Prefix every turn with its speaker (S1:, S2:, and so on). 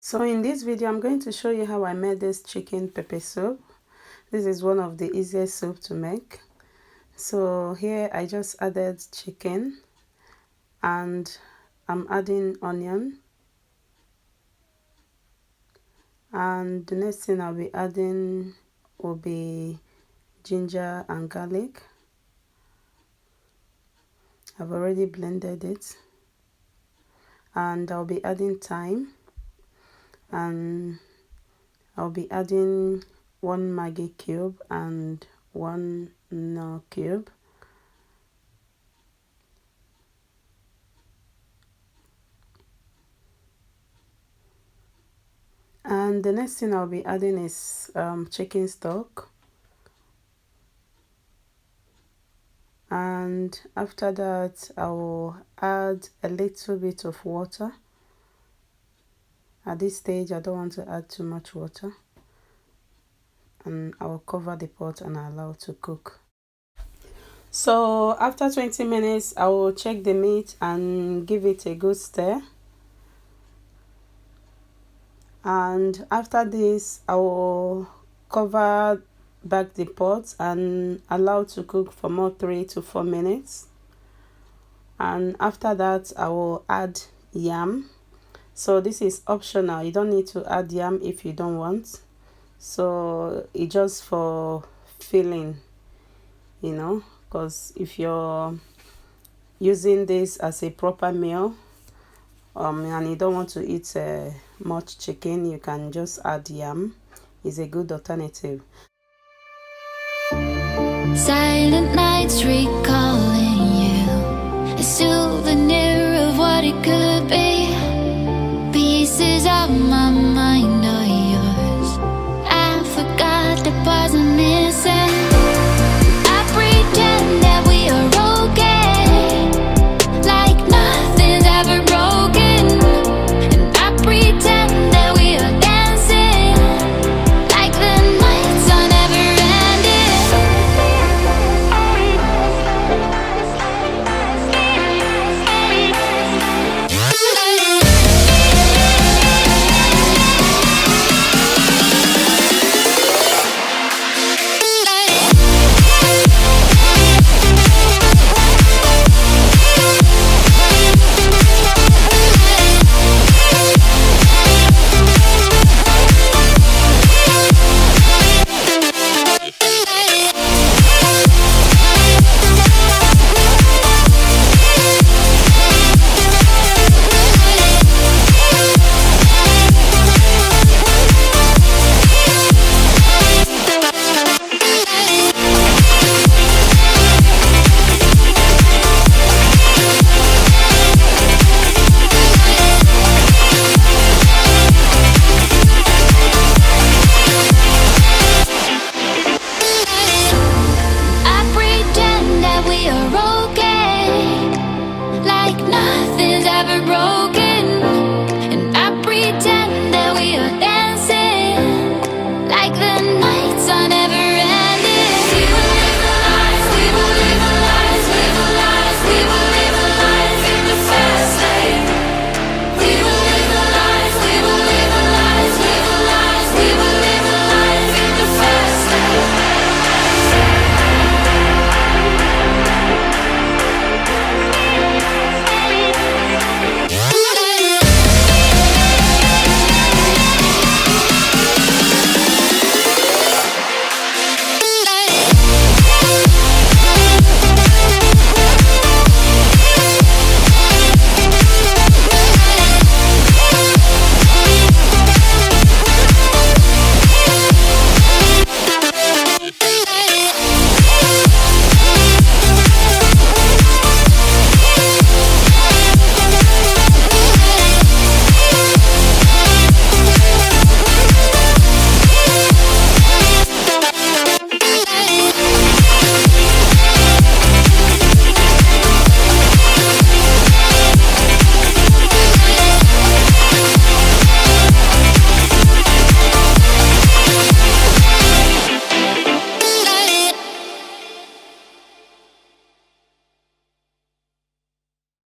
S1: So in this video, I'm going to show you how I made this chicken pepper soup. This is one of the easiest soup to make. So here I just added chicken and I'm adding onion. And the next thing I'll be adding will be ginger and garlic. I've already blended it. And I'll be adding thyme. And I'll be adding 1 Maggi cube and 1 Knorr cube. And the next thing I'll be adding is chicken stock. And after that, I will add a little bit of water. At this stage, I don't want to add too much water. And I will cover the pot and allow it to cook. So after 20 minutes, I will check the meat and give it a good stir. And after this, I will cover back the pot and allow it to cook for more 3 to 4 minutes. And after that, I will add yam. So this is optional. You don't need to add yam if you don't want. So it's just for filling, you know, because if you're using this as a proper meal and you don't want to eat much chicken, you can just add yam. It's a good alternative.
S2: Silent nights recalling you. It's too